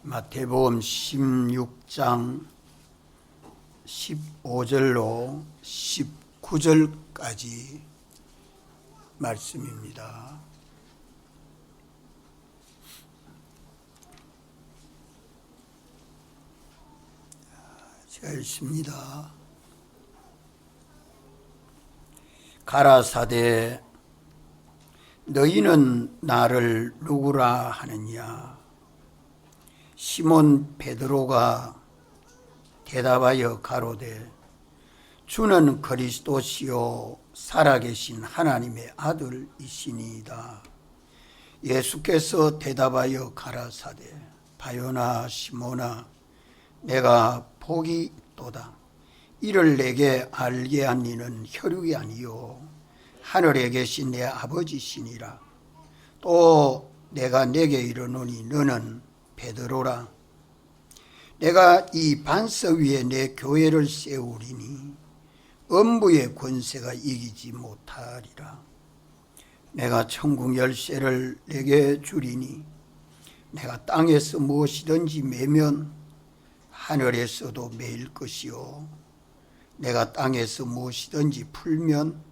마태복음 16장 15절로 19절까지 말씀입니다. 제가 읽습니다. 가라사대 너희는 나를 누구라 하느냐? 시몬 베드로가 대답하여 가로되 주는 그리스도시요 살아계신 하나님의 아들이시니이다. 예수께서 대답하여 가라사대 바요나 시몬아 내가 복이 있도다. 이를 내게 알게 한 이는 혈육이 아니요 하늘에 계신 내 아버지시니라. 또 내가 내게 이르노니 너는 베드로라. 내가 이 반석 위에 내 교회를 세우리니 음부의 권세가 이기지 못하리라. 내가 천국 열쇠를 내게 주리니 내가 땅에서 무엇이든지 매면 하늘에서도 매일 것이요 내가 땅에서 무엇이든지 풀면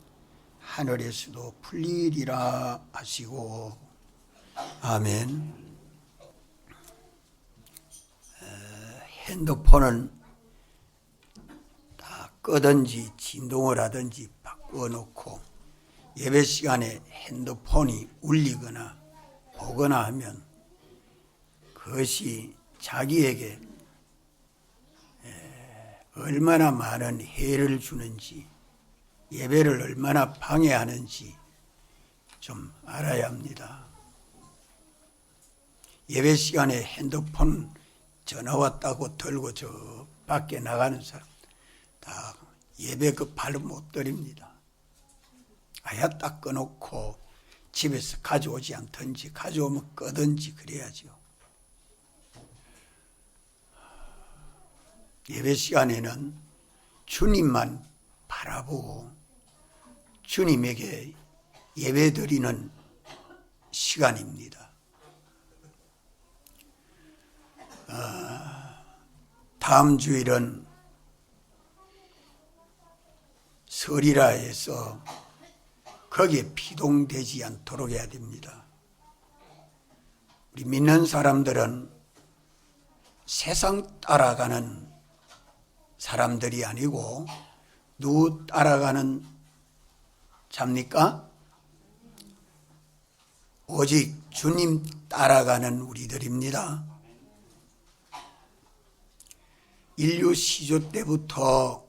하늘에서도 풀리리라 하시고 아멘. 핸드폰은 다 끄든지 진동을 하든지 바꿔놓고 예배 시간에 핸드폰이 울리거나 보거나 하면 그것이 자기에게 얼마나 많은 해를 주는지 예배를 얼마나 방해하는지 좀 알아야 합니다. 예배 시간에 핸드폰 전화 왔다고 들고 저 밖에 나가는 사람 다 예배 그 발로 못 드립니다. 아야 딱 꺼놓고 집에서 가져오지 않든지 가져오면 끄든지 그래야죠. 예배 시간에는 주님만 바라보고 주님에게 예배 드리는 시간입니다. 다음 주일은 설이라 해서 거기에 피동되지 않도록 해야 됩니다. 우리 믿는 사람들은 세상 따라가는 사람들이 아니고 누구 따라가는 자입니까? 오직 주님 따라가는 우리들입니다. 인류 시조 때부터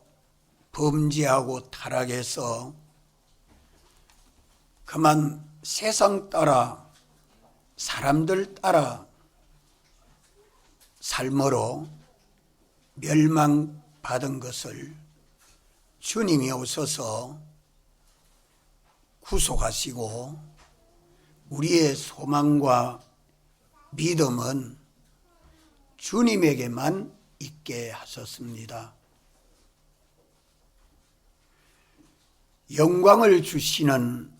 범죄하고 타락해서 그만 세상 따라 사람들 따라 삶으로 멸망받은 것을 주님이 오셔서 구속하시고 우리의 소망과 믿음은 주님에게만 있게 하셨습니다. 영광을 주시는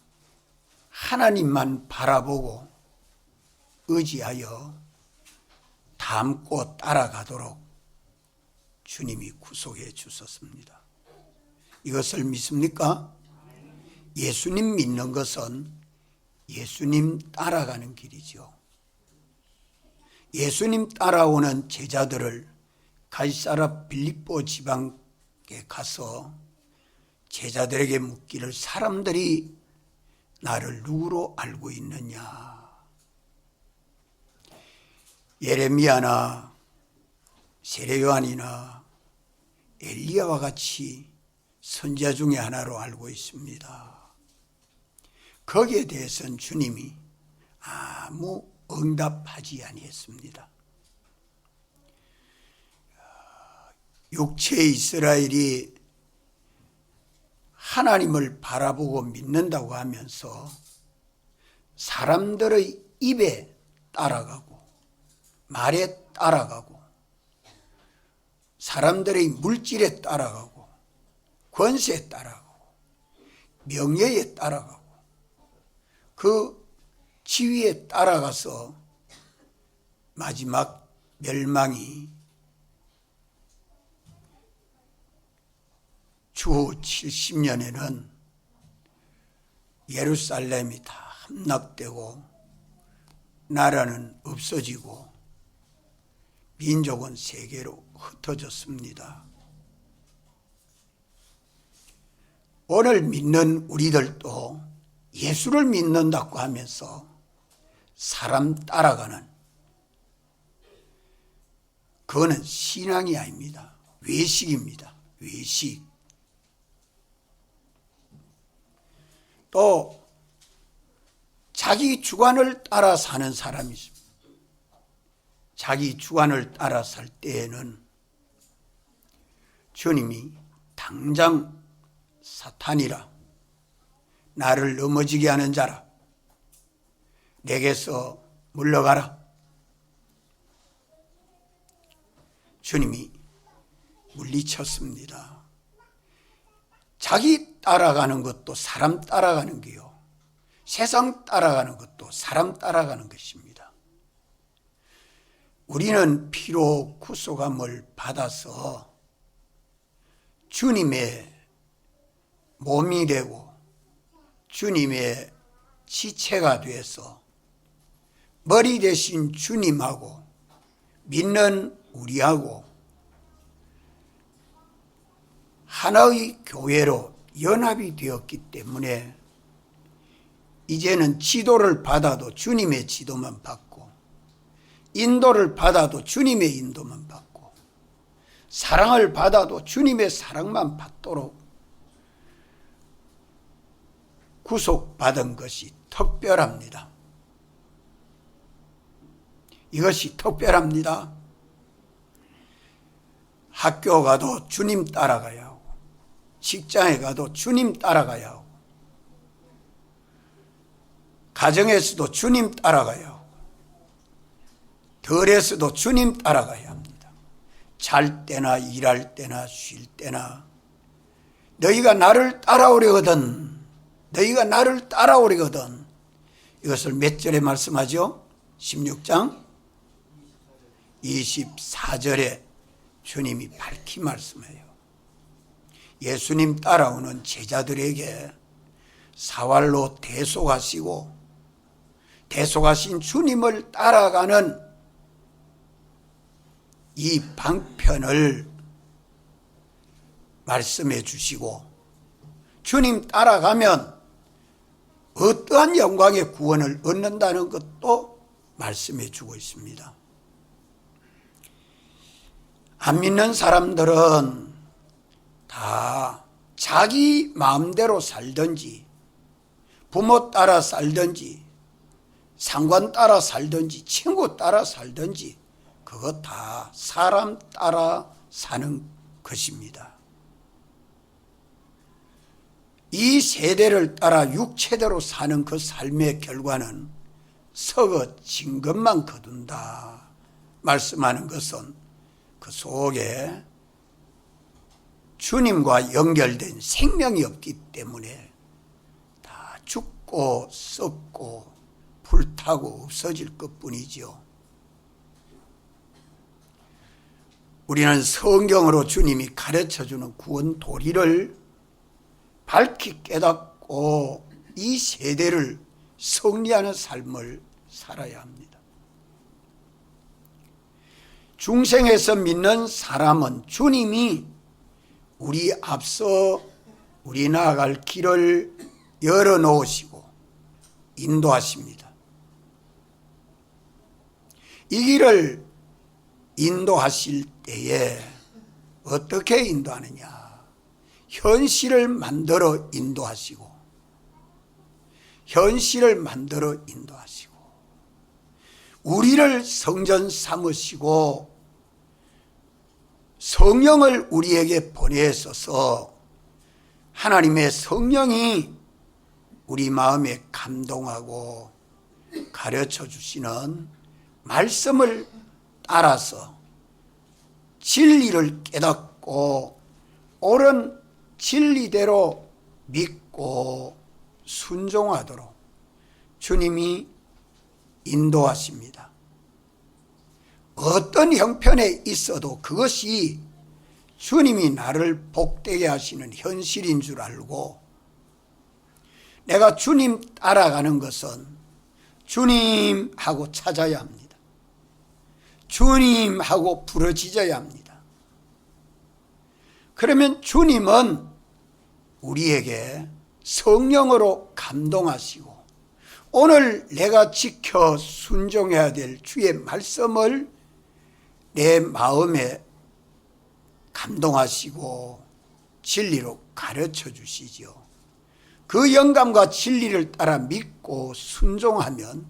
하나님만 바라보고 의지하여 닮고 따라가도록 주님이 구속해 주셨습니다. 이것을 믿습니까? 예수님 믿는 것은 예수님 따라가는 길이죠. 예수님 따라오는 제자들을 가이사랴 빌립보 지방에 가서 제자들에게 묻기를 사람들이 나를 누구로 알고 있느냐? 예레미야나 세례요한이나 엘리야와 같이 선지자 중에 하나로 알고 있습니다. 거기에 대해서는 주님이 아무 응답하지 아니했습니다. 육체의 이스라엘이 하나님을 바라보고 믿는다고 하면서 사람들의 입에 따라가고 말에 따라가고 사람들의 물질에 따라가고 권세에 따라가고 명예에 따라가고 그 지위에 따라가서 마지막 멸망이 주후 70년에는 예루살렘이 다 함락되고 나라는 없어지고 민족은 세계로 흩어졌습니다. 오늘 믿는 우리들도 예수를 믿는다고 하면서 사람 따라가는, 그거는 신앙이 아닙니다. 외식입니다. 외식. 또 자기 주관을 따라 사는 사람이 있습니다. 자기 주관을 따라 살 때에는 주님이 당장 사탄이라, 나를 넘어지게 하는 자라, 내게서 물러가라. 주님이 물리쳤습니다. 자기 따라가는 것도 사람 따라가는 게요, 세상 따라가는 것도 사람 따라가는 것입니다. 우리는 피로 구속함을 받아서 주님의 몸이 되고 주님의 지체가 돼서 머리 대신 주님하고 믿는 우리하고 하나의 교회로 연합이 되었기 때문에 이제는 지도를 받아도 주님의 지도만 받고, 인도를 받아도 주님의 인도만 받고, 사랑을 받아도 주님의 사랑만 받도록 구속받은 것이 특별합니다. 이것이 특별합니다. 학교 가도 주님 따라가야 하고, 직장에 가도 주님 따라가야 하고, 가정에서도 주님 따라가야 하고, 덜에서도 주님 따라가야 합니다. 잘 때나 일할 때나 쉴 때나 너희가 나를 따라오려거든, 너희가 나를 따라오려거든. 이것을 몇 절에 말씀하죠? 16장 24절에 주님이 밝히 말씀해요. 예수님 따라오는 제자들에게 사활로 대속하시고 대속하신 주님을 따라가는 이 방편을 말씀해 주시고, 주님 따라가면 어떠한 영광의 구원을 얻는다는 것도 말씀해 주고 있습니다. 안 믿는 사람들은 다 자기 마음대로 살든지, 부모 따라 살든지, 상관 따라 살든지, 친구 따라 살든지, 그거 다 사람 따라 사는 것입니다. 이 세대를 따라 육체대로 사는 그 삶의 결과는 썩어진 것만 거둔다 말씀하는 것은 그 속에 주님과 연결된 생명이 없기 때문에 다 죽고 썩고 불타고 없어질 것뿐이죠. 우리는 성경으로 주님이 가르쳐주는 구원 도리를 밝히 깨닫고 이 세대를 승리하는 삶을 살아야 합니다. 중생에서 믿는 사람은 주님이 우리 앞서 우리 나아갈 길을 열어놓으시고 인도하십니다. 이 길을 인도하실 때에 어떻게 인도하느냐? 현실을 만들어 인도하시고, 현실을 만들어 인도하시고, 우리를 성전 삼으시고 성령을 우리에게 보내셔서 하나님의 성령이 우리 마음에 감동하고 가르쳐 주시는 말씀을 따라서 진리를 깨닫고 옳은 진리대로 믿고 순종하도록 주님이 인도하십니다. 어떤 어떤 형편에 있어도 그것이 주님이 나를 복되게 하시는 현실인 줄 알고, 내가 주님 따라가는 것은 주님하고 찾아야 합니다. 주님하고 부러지져야 합니다. 그러면 주님은 우리에게 성령으로 감동하시고, 오늘 내가 지켜 순종해야 될 주의 말씀을 내 마음에 감동하시고 진리로 가르쳐 주시죠. 그 영감과 진리를 따라 믿고 순종하면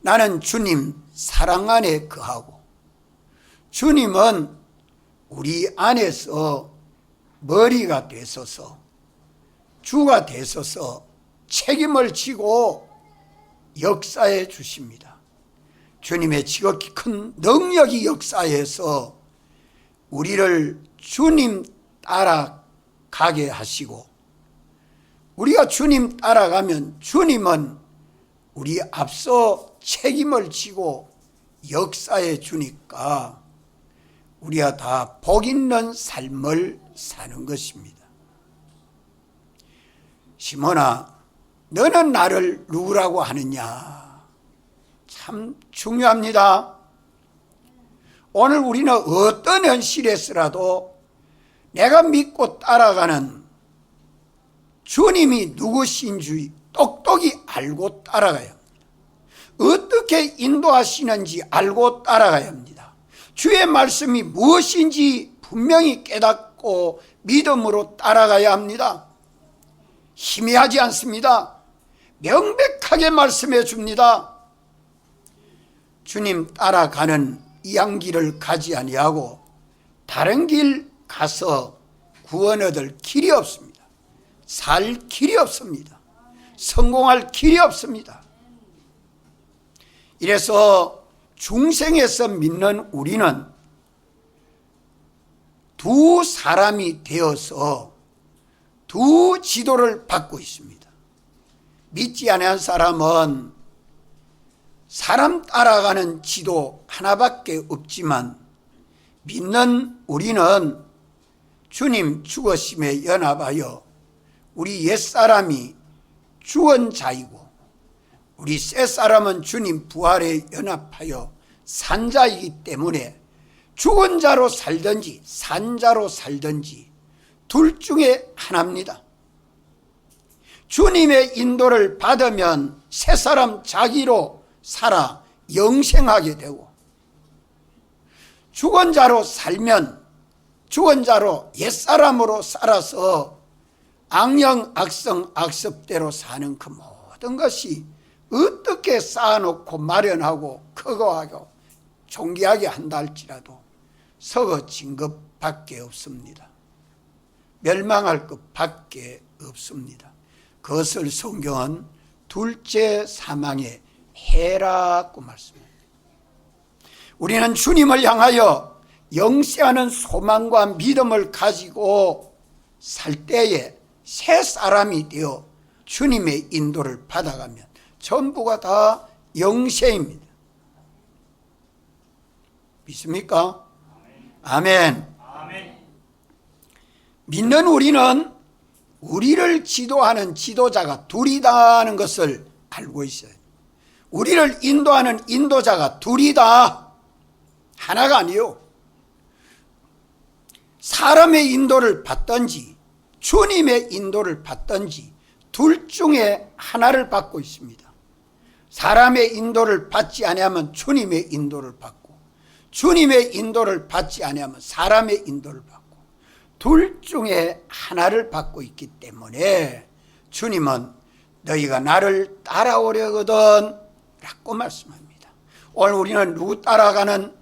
나는 주님 사랑 안에 거하고, 주님은 우리 안에서 머리가 되소서, 주가 되소서 책임을 지고 역사해 주십니다. 주님의 지극히 큰 능력이 역사해서 우리를 주님 따라가게 하시고, 우리가 주님 따라가면 주님은 우리 앞서 책임을 지고 역사해 주니까 우리가 다 복 있는 삶을 사는 것입니다. 시몬아, 너는 나를 누구라고 하느냐? 참 중요합니다. 오늘 우리는 어떤 현실에서라도 내가 믿고 따라가는 주님이 누구신지 똑똑히 알고 따라가야 합니다. 어떻게 인도하시는지 알고 따라가야 합니다. 주의 말씀이 무엇인지 분명히 깨닫고 믿음으로 따라가야 합니다. 희미하지 않습니다. 명백하게 말씀해 줍니다. 주님 따라가는 이 양길을 가지 아니하고 다른 길 가서 구원 얻을 길이 없습니다. 살 길이 없습니다. 성공할 길이 없습니다. 이래서 중생에서 믿는 우리는 두 사람이 되어서 두 지도를 받고 있습니다. 믿지 않은 사람은 사람 따라가는 지도 하나밖에 없지만, 믿는 우리는 주님 죽으심에 연합하여 우리 옛사람이 죽은 자이고, 우리 새사람은 주님 부활에 연합하여 산 자이기 때문에 죽은 자로 살든지 산 자로 살든지 둘 중에 하나입니다. 주님의 인도를 받으면 새사람 자기로 살아 영생하게 되고, 죽은 자로 살면 죽은 자로 옛사람으로 살아서 악령 악성 악습대로 사는 그 모든 것이 어떻게 쌓아놓고 마련하고 크고하고 존귀하게 한다 할지라도 썩어진 것밖에 없습니다. 멸망할 것밖에 없습니다. 그것을 성경은 둘째 사망의 해라고 말씀합니다. 우리는 주님을 향하여 영세하는 소망과 믿음을 가지고 살 때에 새 사람이 되어 주님의 인도를 받아가면 전부가 다 영세입니다. 믿습니까? 아멘. 아멘. 믿는 우리는 우리를 지도하는 지도자가 둘이다는 것을 알고 있어요. 우리를 인도하는 인도자가 둘이다, 하나가 아니요. 사람의 인도를 받든지 주님의 인도를 받든지 둘 중에 하나를 받고 있습니다. 사람의 인도를 받지 아니하면 주님의 인도를 받고, 주님의 인도를 받지 아니하면 사람의 인도를 받고, 둘 중에 하나를 받고 있기 때문에 주님은 너희가 나를 따라오려거든 라고 말씀합니다. 오늘 우리는 누구 따라가는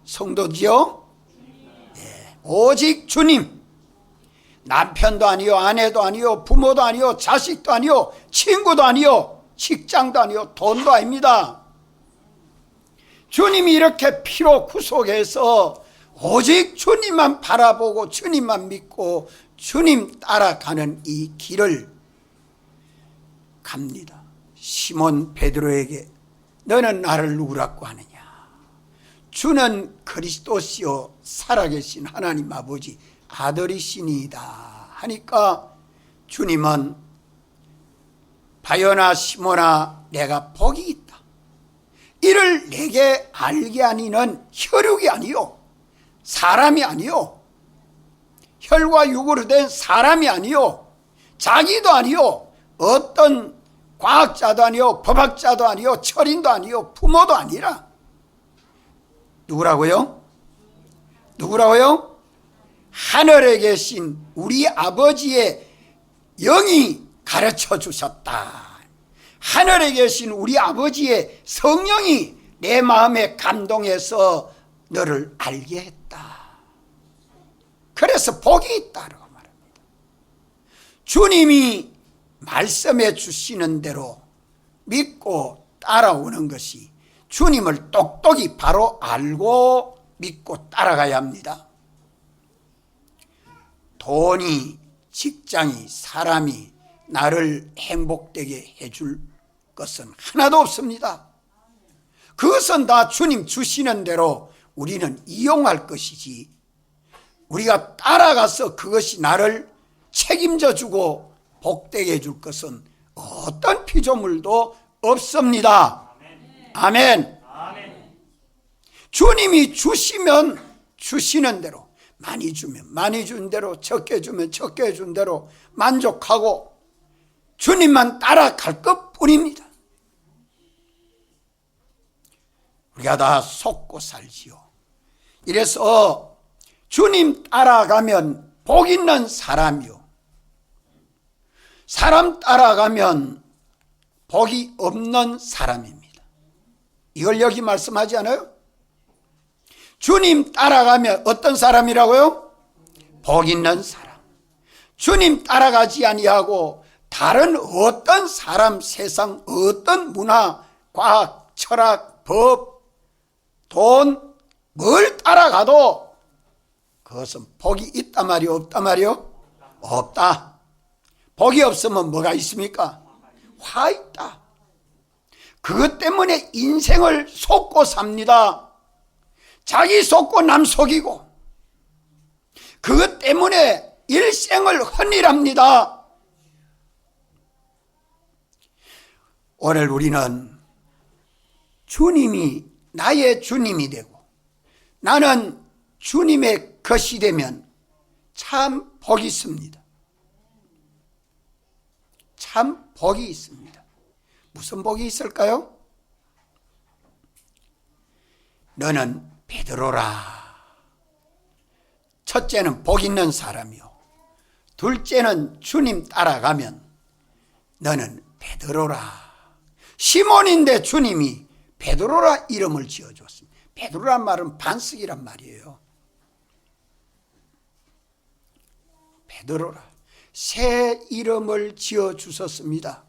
성도지요? 네, 오직 주님. 남편도 아니요, 아내도 아니요, 부모도 아니요, 자식도 아니요, 친구도 아니요, 직장도 아니요, 돈도 아닙니다. 주님이 이렇게 피로 구속해서 오직 주님만 바라보고 주님만 믿고 주님 따라가는 이 길을 갑니다. 시몬 베드로에게 너는 나를 누구라고 하느냐? 주는 그리스도시요 살아계신 하나님 아버지 아들이시니이다 하니까 주님은 바요나 시몬아 내가 복이 있다. 이를 내게 알게 하니는 혈육이 아니요 사람이 아니요 혈과 육으로 된 사람이 아니요 자기도 아니요 어떤 과학자도 아니요 법학자도 아니요 철인도 아니요 부모도 아니라 누구라고요? 누구라고요? 하늘에 계신 우리 아버지의 영이 가르쳐 주셨다. 하늘에 계신 우리 아버지의 성령이 내 마음에 감동해서 너를 알게 했다. 그래서 복이 있다고 말합니다. 주님이 말씀해 주시는 대로 믿고 따라오는 것이 주님을 똑똑히 바로 알고 믿고 따라가야 합니다. 돈이, 직장이, 사람이 나를 행복되게 해줄 것은 하나도 없습니다. 그것은 다 주님 주시는 대로 우리는 이용할 것이지 우리가 따라가서 그것이 나를 책임져 주고 복되게 해줄 것은 어떤 피조물도 없습니다. 아멘. 주님이 주시면 주시는 대로 많이 주면 많이 준 대로 적게 주면 적게 준 대로 만족하고 주님만 따라갈 것뿐입니다. 우리가 다 속고 살지요. 이래서 주님 따라가면 복 있는 사람이요 사람 따라가면 복이 없는 사람입니다. 이걸 여기 말씀하지 않아요? 주님 따라가면 어떤 사람이라고요? 복 있는 사람. 주님 따라가지 아니하고 다른 어떤 사람, 세상 어떤 문화, 과학, 철학, 법, 돈, 뭘 따라가도 그것은 복이 있단 말이요 없단 말이요? 없다. 복이 없으면 뭐가 있습니까? 화 있다. 그것 때문에 인생을 속고 삽니다. 자기 속고 남 속이고 그것 때문에 일생을 헌일합니다. 오늘 우리는 주님이 나의 주님이 되고 나는 주님의 것이 되면 참 복이 있습니다. 참 복이 있습니다. 무슨 복이 있을까요? 너는 베드로라. 첫째는 복 있는 사람이요. 둘째는 주님 따라가면 너는 베드로라. 시몬인데 주님이 베드로라 이름을 지어줬습니다. 베드로란 말은 반석이란 말이에요. 베드로라. 새 이름을 지어주셨습니다.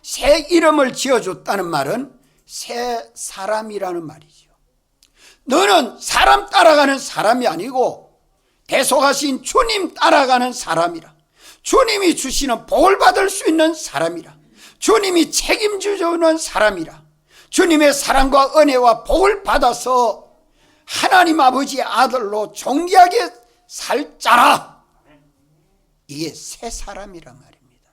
새 이름을 지어줬다는 말은 새 사람이라는 말이죠. 너는 사람 따라가는 사람이 아니고 대속하신 주님 따라가는 사람이라. 주님이 주시는 복을 받을 수 있는 사람이라. 주님이 책임져주는 사람이라. 주님의 사랑과 은혜와 복을 받아서 하나님 아버지의 아들로 존귀하게 살 자라. 이게 새 사람이란 말입니다.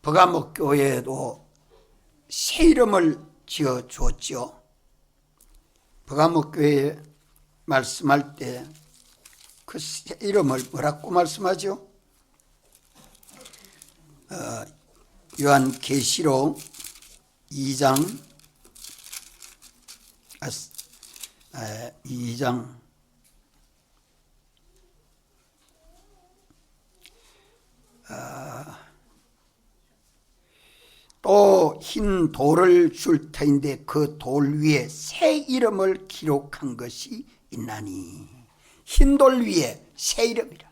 버가목 교회에도 새 이름을 지어줬죠. 버가목 교회에 말씀할 때 그 새 이름을 뭐라고 말씀하죠? 요한계시록 2장 '또 흰 돌을 줄 터인데 그 돌 위에 새 이름을 기록한 것이 있나니.' 흰 돌 위에 새 이름이라.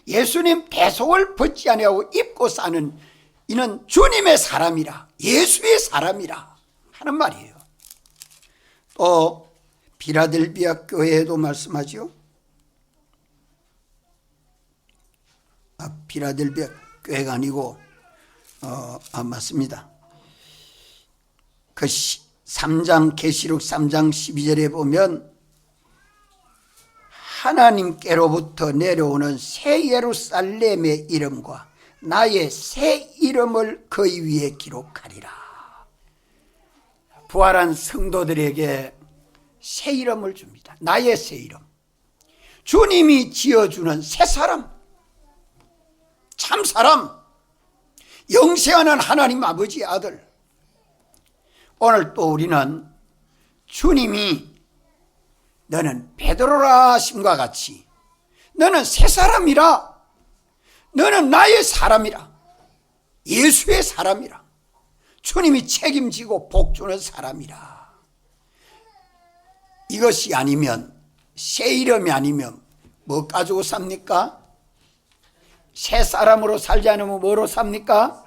예수님 대속을 벗지 아니하고 입고 사는 이는 주님의 사람이라, 예수의 사람이라 하는 말이에요. 또 빌라델비아 교회에도 말씀하죠. 빌라델비아 교회가 아니고 맞습니다. 그 3장 계시록 3장 12절에 보면 하나님께로부터 내려오는 새 예루살렘의 이름과 나의 새 이름을 거기 위에 기록하리라. 부활한 성도들에게 새 이름을 줍니다. 나의 새 이름. 주님이 지어주는 새 사람, 참 사람, 영생하는 하나님 아버지 아들. 오늘 또 우리는 주님이 너는 베드로라 하심과 같이 너는 새 사람이라, 너는 나의 사람이라, 예수의 사람이라, 주님이 책임지고 복주는 사람이라. 이것이 아니면, 새 이름이 아니면 뭐 가지고 삽니까? 새 사람으로 살지 않으면 뭐로 삽니까?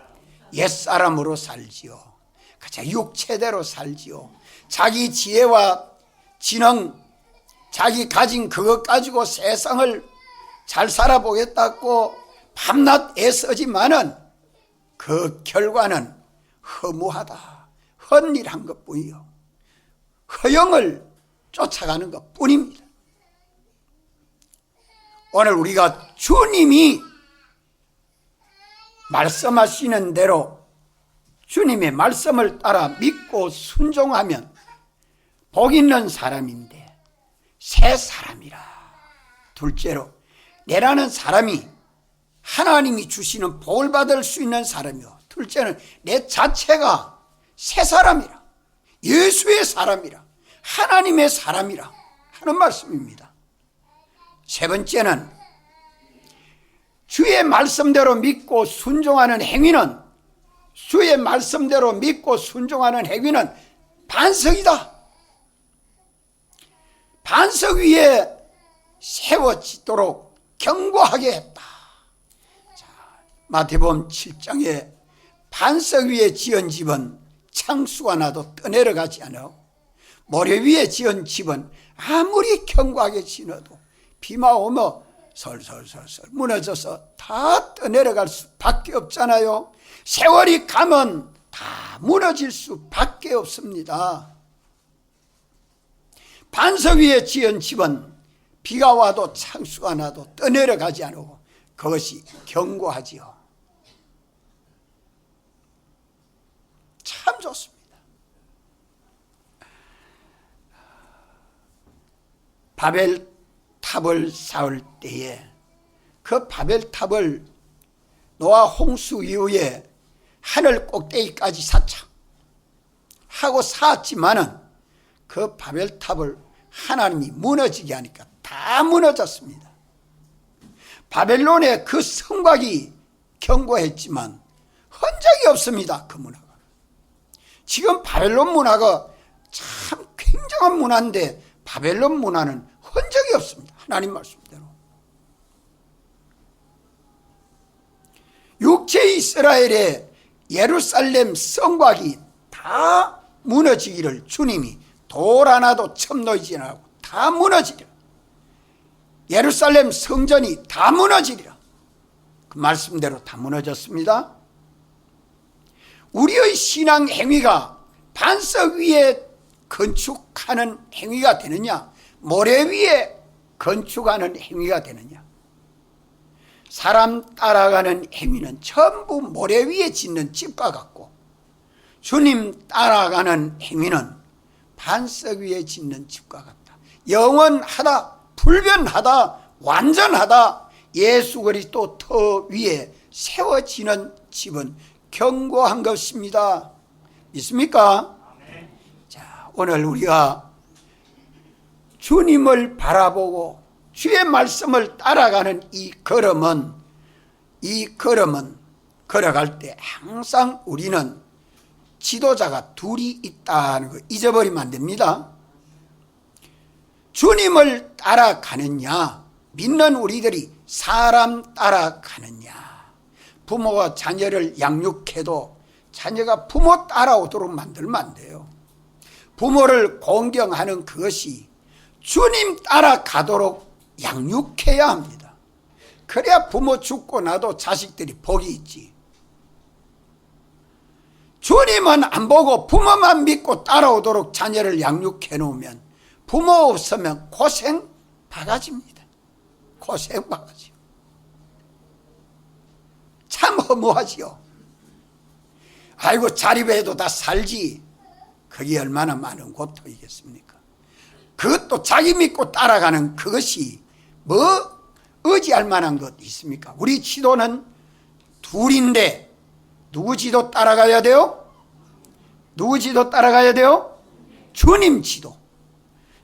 옛 사람으로 살지요. 그저 육체대로 살지요. 자기 지혜와 지능, 자기 가진 그것 가지고 세상을 잘 살아보겠다고 밤낮 애쓰지만은 그 결과는 허무하다, 헛일한 것뿐이요, 허영을 쫓아가는 것뿐입니다. 오늘 우리가 주님이 말씀하시는 대로 주님의 말씀을 따라 믿고 순종하면 복 있는 사람인데 새 사람이라. 둘째로 내라는 사람이 하나님이 주시는 복을 받을 수 있는 사람이요, 둘째는 내 자체가 새 사람이라, 예수의 사람이라, 하나님의 사람이라 하는 말씀입니다. 세 번째는 주의 말씀대로 믿고 순종하는 행위는, 주의 말씀대로 믿고 순종하는 행위는 반석이다. 반석 위에 세워지도록 견고하게 했다. 자, 마태복음 7장에 반석 위에 지은 집은 창수가 나도 떠내려가지 않아. 모래 위에 지은 집은 아무리 견고하게 지어도 비가 오면 설설설설 무너져서 다 떠내려갈 수밖에 없잖아요. 세월이 가면 다 무너질 수밖에 없습니다. 반석 위에 지은 집은 비가 와도 창수가 나도 떠내려가지 않고 그것이 견고하지요. 참 좋습니다. 바벨탑을 쌓을 때에 그 바벨탑을 노아 홍수 이후에 하늘 꼭대기까지 쌓자 하고 쌓았지만은 그 바벨탑을 하나님이 무너지게 하니까 다 무너졌습니다. 바벨론의 그 성곽이 견고했지만 흔적이 없습니다. 그 문화가. 지금 바벨론 문화가 참 굉장한 문화인데 바벨론 문화는 흔적이 없습니다. 하나님 말씀대로. 육체 이스라엘의 예루살렘 성곽이 다 무너지기를 주님이 돌 하나도 첨놓이지 않고 다 무너지리라. 예루살렘 성전이 다 무너지리라. 그 말씀대로 다 무너졌습니다. 우리의 신앙 행위가 반석 위에 건축하는 행위가 되느냐, 모래 위에 건축하는 행위가 되느냐. 사람 따라가는 행위는 전부 모래 위에 짓는 집과 같고, 주님 따라가는 행위는 반석 위에 짓는 집과 같다. 영원하다, 불변하다, 완전하다. 예수 그리스도 터 위에 세워지는 집은 견고한 것입니다. 믿습니까? 자, 오늘 우리가 주님을 바라보고 주의 말씀을 따라가는 이 걸음은 걸어갈 때 항상 우리는 지도자가 둘이 있다는 거 잊어버리면 안 됩니다. 주님을 따라가느냐, 믿는 우리들이 사람 따라가느냐. 부모가 자녀를 양육해도 자녀가 부모 따라오도록 만들면 안 돼요. 부모를 공경하는 그것이 주님 따라가도록 양육해야 합니다. 그래야 부모 죽고 나도 자식들이 복이 있지. 주님은 안 보고 부모만 믿고 따라오도록 자녀를 양육해 놓으면 부모 없으면 고생 바가지입니다. 고생 바가지. 참 허무하지요. 아이고 자립해도 다 살지. 그게 얼마나 많은 고통이겠습니까? 그것도 자기 믿고 따라가는 그것이 뭐 의지할 만한 것 있습니까? 우리 지도는 둘인데 누구 지도 따라가야 돼요? 누구 지도 따라가야 돼요? 주님 지도.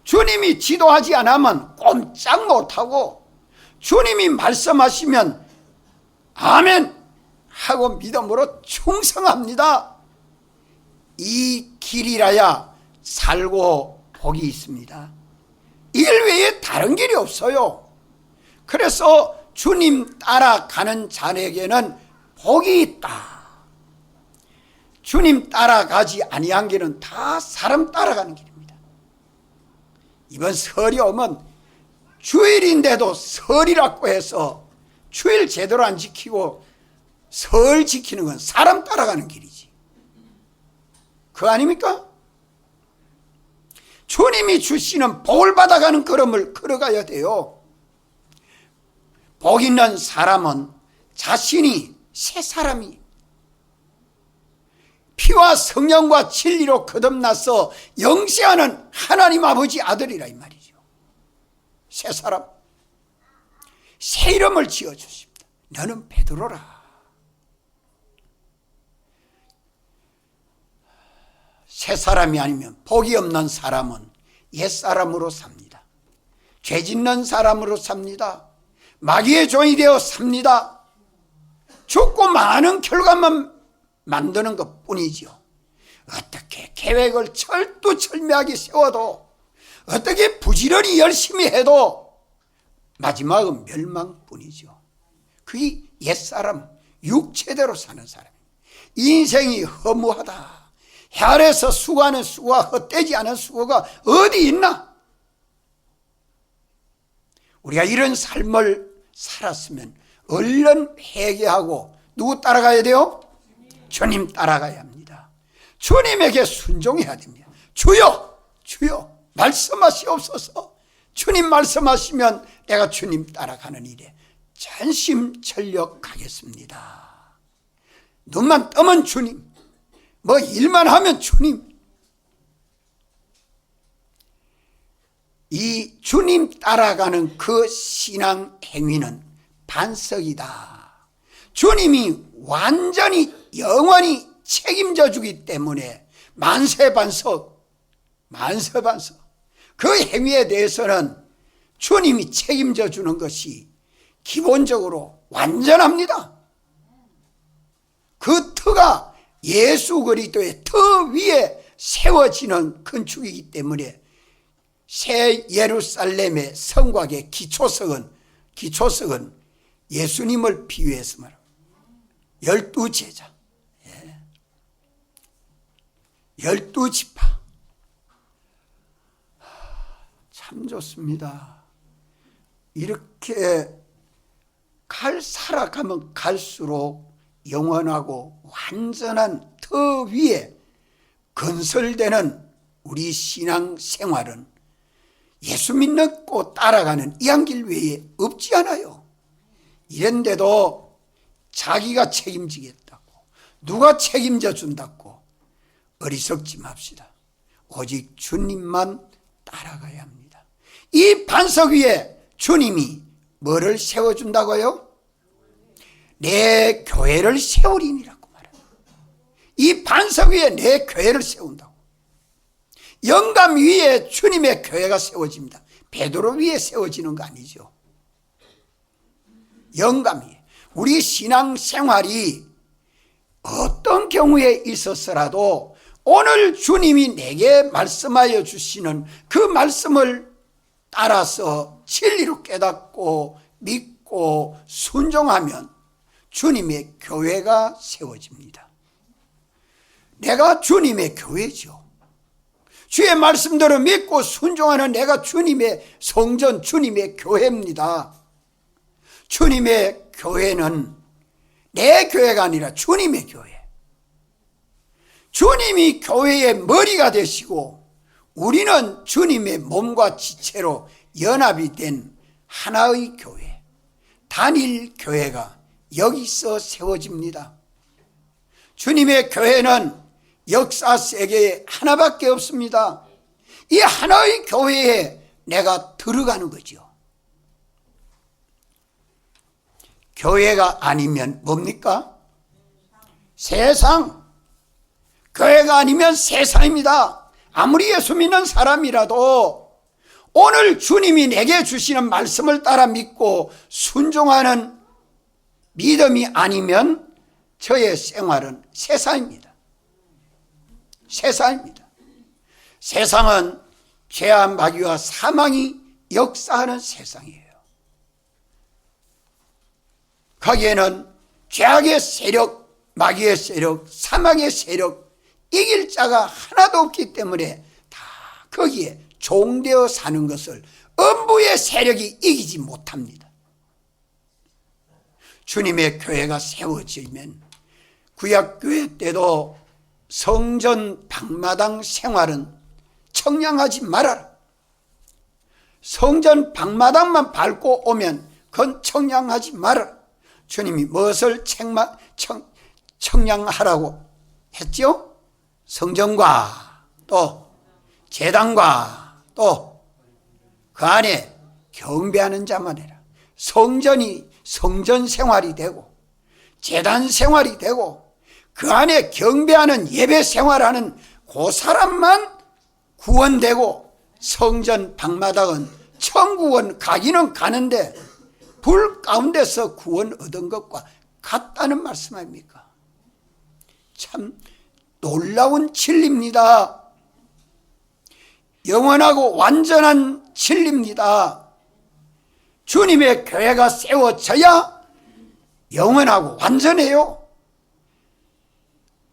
주님이 지도하지 않으면 꼼짝 못하고 주님이 말씀하시면 아멘 하고 믿음으로 충성합니다. 이 길이라야 살고 복이 있습니다. 이 길 외에 다른 길이 없어요. 그래서 주님 따라가는 자에게는 복이 있다. 주님 따라가지 아니한 길은 다 사람 따라가는 길입니다. 이번 설이 오면 주일인데도 설이라고 해서 주일 제대로 안 지키고 설 지키는 건 사람 따라가는 길이지. 그거 아닙니까? 주님이 주시는 복을 받아가는 걸음을 걸어가야 돼요. 복 있는 사람은 자신이 새 사람이 피와 성령과 진리로 거듭나서 영세하는 하나님 아버지 아들이라 이 말이죠. 새 사람, 새 이름을 지어주십니다. 너는 베드로라. 새 사람이 아니면 복이 없는 사람은 옛 사람으로 삽니다. 죄 짓는 사람으로 삽니다. 마귀의 종이 되어 삽니다. 죽고 많은 결과만 만드는 것 뿐이죠. 어떻게 계획을 철두철미하게 세워도 어떻게 부지런히 열심히 해도 마지막은 멸망뿐이죠. 그게 옛사람, 육체대로 사는 사람입니다. 인생이 허무하다. 해 아래서 수고하는 수고와 헛되지 않은 수고가 어디 있나? 우리가 이런 삶을 살았으면 얼른 회개하고 누구 따라가야 돼요? 주님 따라가야 합니다. 주님에게 순종해야 됩니다. 주여, 주여 말씀하시옵소서. 주님 말씀하시면 내가 주님 따라가는 일에 전심전력하겠습니다. 눈만 뜨면 주님, 뭐 일만 하면 주님. 이 주님 따라가는 그 신앙 행위는 반석이다. 주님이 완전히 영원히 책임져 주기 때문에 만세반석 그 행위에 대해서는 주님이 책임져 주는 것이 기본적으로 완전합니다. 그 터가 예수 그리스도의 터 위에 세워지는 건축이기 때문에 새 예루살렘의 성곽의 기초석은 예수님을 비유해서 말합니다. 12제자, 12지파. 참 좋습니다. 이렇게 살아가면 갈수록 영원하고 완전한 터 위에 건설되는 우리 신앙 생활은 예수 믿고 따라가는 이 한 길 외에 없지 않아요. 이런데도 자기가 책임지겠다고, 누가 책임져 준다고 어리석지 맙시다. 오직 주님만 따라가야 합니다. 이 반석 위에 주님이 뭐를 세워준다고요? 내 교회를 세우리니라고 말합니다. 이 반석 위에 내 교회를 세운다고. 영감 위에 주님의 교회가 세워집니다. 베드로 위에 세워지는 거 아니죠. 영감 위에. 우리 신앙생활이 어떤 경우에 있었더라도 오늘 주님이 내게 말씀하여 주시는 그 말씀을 따라서 진리로 깨닫고 믿고 순종하면 주님의 교회가 세워집니다. 내가 주님의 교회죠. 주의 말씀대로 믿고 순종하는 내가 주님의 성전, 주님의 교회입니다. 주님의 교회는 내 교회가 아니라 주님의 교회. 주님이 교회의 머리가 되시고 우리는 주님의 몸과 지체로 연합이 된 하나의 교회, 단일 교회가 여기서 세워집니다. 주님의 교회는 역사 세계에 하나밖에 없습니다. 이 하나의 교회에 내가 들어가는 거죠. 교회가 아니면 뭡니까? 세상. 교회가 아니면 세상입니다. 아무리 예수 믿는 사람이라도 오늘 주님이 내게 주시는 말씀을 따라 믿고 순종하는 믿음이 아니면 저의 생활은 세상입니다. 세상입니다. 세상은 죄와 마귀와 사망이 역사하는 세상이에요. 거기에는 죄악의 세력, 마귀의 세력, 사망의 세력 이길 자가 하나도 없기 때문에 다 거기에 종되어 사는 것을 음부의 세력이 이기지 못합니다. 주님의 교회가 세워지면 구약교회 때도 성전 방마당 생활은 청량하지 말아라. 성전 방마당만 밟고 오면 그건 청량하지 말아라. 주님이 무엇을 청량하라고 했죠? 성전과 또 제단과 또 그 안에 경배하는 자만 해라. 성전이 성전 생활이 되고 제단 생활이 되고 그 안에 경배하는 예배 생활하는 그 사람만 구원되고 성전 방마당은 천국은 가기는 가는데 불 가운데서 구원 얻은 것과 같다는 말씀 아닙니까? 참 놀라운 진리입니다. 영원하고 완전한 진리입니다. 주님의 교회가 세워져야 영원하고 완전해요.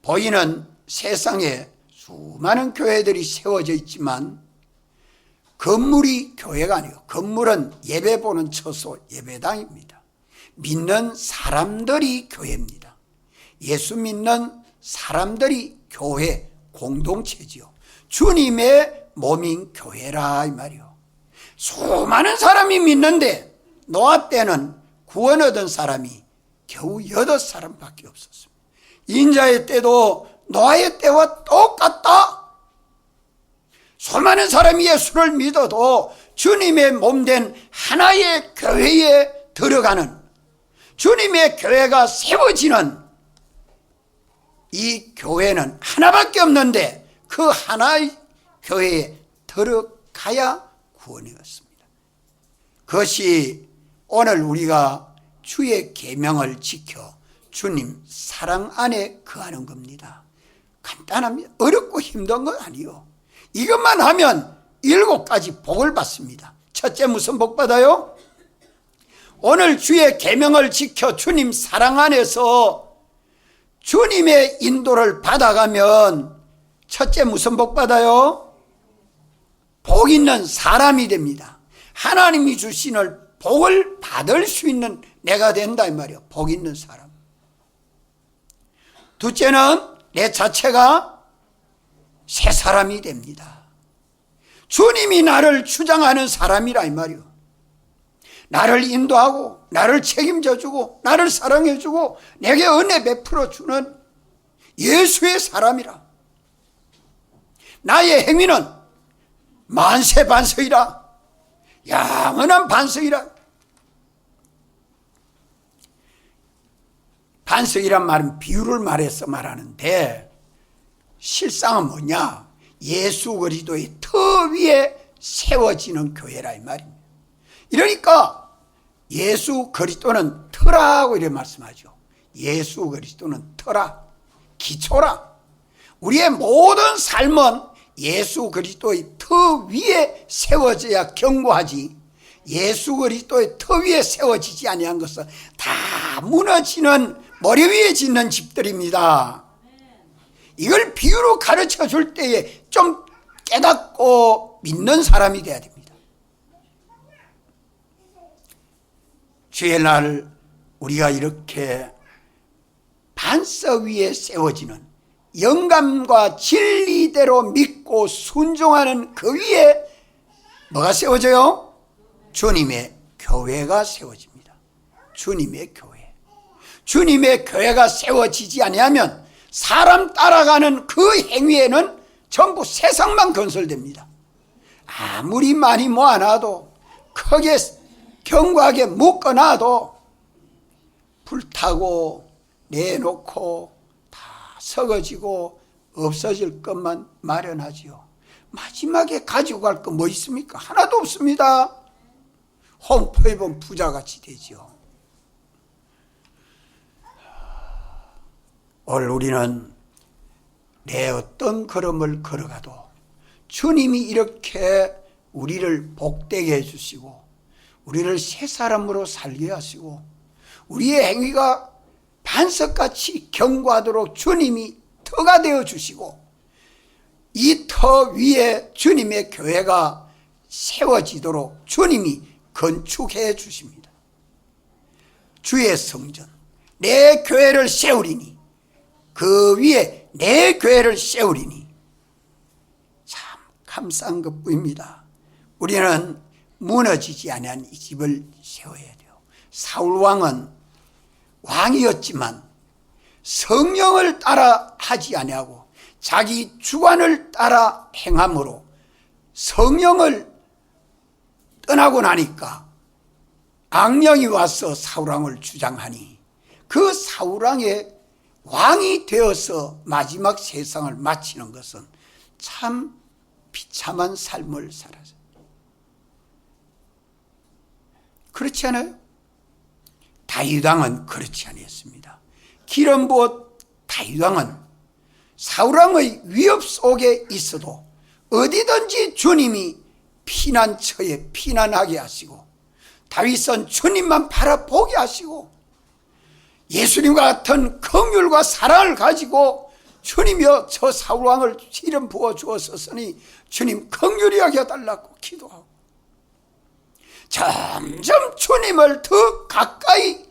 보이는 세상에 수많은 교회들이 세워져 있지만 건물이 교회가 아니고 건물은 예배 보는 처소 예배당입니다. 믿는 사람들이 교회입니다. 예수 믿는 사람들이 교회 공동체지요. 주님의 몸인 교회라 이 말이요. 수많은 사람이 믿는데 노아 때는 구원 얻은 사람이 겨우 8사람밖에 없었습니다. 인자의 때도 노아의 때와 똑같다. 수많은 사람이 예수를 믿어도 주님의 몸된 하나의 교회에 들어가는 주님의 교회가 세워지는 이 교회는 하나밖에 없는데 그 하나의 교회에 들어가야 구원이 없습니다. 그것이 오늘 우리가 주의 계명을 지켜 주님 사랑 안에 거하는 겁니다. 간단합니다. 어렵고 힘든 건 아니요. 이것만 하면 7가지 복을 받습니다. 첫째 무슨 복 받아요? 오늘 주의 계명을 지켜 주님 사랑 안에서 주님의 인도를 받아가면 첫째 무슨 복 받아요? 복 있는 사람이 됩니다. 하나님이 주시는 복을 받을 수 있는 내가 된다 이 말이에요. 복 있는 사람. 둘째는 내 자체가 새 사람이 됩니다. 주님이 나를 주장하는 사람이라 이 말이에요. 나를 인도하고 나를 책임져주고 나를 사랑해주고 내게 은혜 베풀어주는 예수의 사람이라. 나의 행위는 만세 반석이라. 영원한 반석이라. 반석이란 말은 비유를 말해서 말하는데 실상은 뭐냐? 예수 그리스도의 터 위에 세워지는 교회라 이 말입니다. 이러니까 예수 그리스도는 터라고 이렇게 말씀하죠. 예수 그리스도는 터라, 기초라. 우리의 모든 삶은 예수 그리스도의 터 위에 세워져야 견고하지 예수 그리스도의 터 위에 세워지지 아니한 것은 다 무너지는 머리 위에 짓는 집들입니다. 이걸 비유로 가르쳐 줄 때에 좀 깨닫고 믿는 사람이 돼야 됩니다. 주의 날 우리가 이렇게 반석 위에 세워지는 영감과 진리대로 믿고 순종하는 그 위에 뭐가 세워져요? 주님의 교회가 세워집니다. 주님의 교회. 주님의 교회가 세워지지 아니하면 사람 따라가는 그 행위에는 전부 세상만 건설됩니다. 아무리 많이 모아놔도 크게 견고하게 묶어놔도 불타고 내놓고 다 썩어지고 없어질 것만 마련하지요. 마지막에 가지고 갈 거 뭐 있습니까? 하나도 없습니다. 홈터 입은 부자같이 되죠. 오늘 우리는 내 어떤 걸음을 걸어가도 주님이 이렇게 우리를 복되게 해주시고 우리를 새 사람으로 살게 하시고 우리의 행위가 반석같이 견고하도록 주님이 터가 되어 주시고 이 터 위에 주님의 교회가 세워지도록 주님이 건축해 주십니다. 주의 성전 내 교회를 세우리니 그 위에 내 교회를 세우리니 참 감사한 것뿐입니다. 우리는 무너지지 아니한 이 집을 세워야 돼요. 사울 왕은 왕이었지만 성령을 따라 하지 아니하고 자기 주관을 따라 행함으로 성령을 떠나고 나니까 악령이 와서 사울왕을 주장하니 그 사울왕의 왕이 되어서 마지막 세상을 마치는 것은 참 비참한 삶을 살아서 그렇지 않아요? 다윗왕은 그렇지 아니었습니다. 기름 부어 다윗왕은 사울왕의 위협 속에 있어도 어디든지 주님이 피난처에 피난하게 하시고 다윗은 주님만 바라보게 하시고 예수님과 같은 긍휼과 사랑을 가지고 주님이여 저 사울왕을 기름 부어 주었으니 주님 긍휼히 여겨 해달라고 기도하고 점점 주님을 더 가까이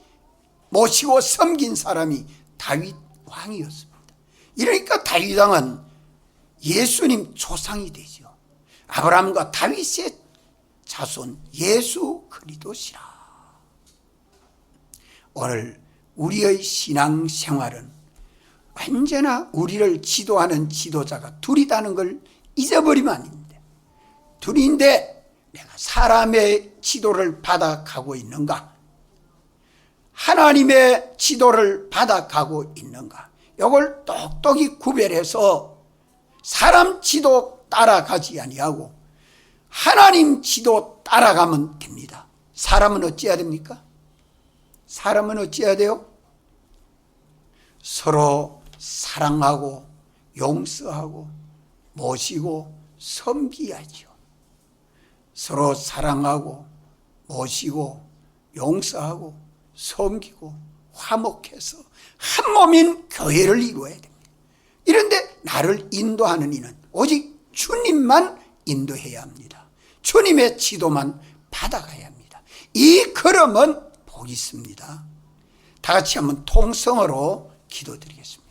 모시고 섬긴 사람이 다윗 왕이었습니다. 이러니까 다윗 왕은 예수님 조상이 되죠. 아브라함과 다윗의 자손 예수 그리스도시라. 오늘 우리의 신앙생활은 언제나 우리를 지도하는 지도자가 둘이라는 걸 잊어버리면 안 됩니다. 둘인데 내가 사람의 지도를 받아가고 있는가? 하나님의 지도를 받아가고 있는가? 이걸 똑똑히 구별해서 사람 지도 따라가지 아니하고 하나님 지도 따라가면 됩니다. 사람은 어찌해야 됩니까? 사람은 어찌해야 돼요? 서로 사랑하고 용서하고 모시고 섬기야죠. 서로 사랑하고 모시고 용서하고 섬기고 화목해서 한 몸인 교회를 이루어야 됩니다. 이런데 나를 인도하는 이는 오직 주님만 인도해야 합니다. 주님의 지도만 받아가야 합니다. 이 걸음은 복이 있습니다. 다 같이 한번 통성으로 기도드리겠습니다.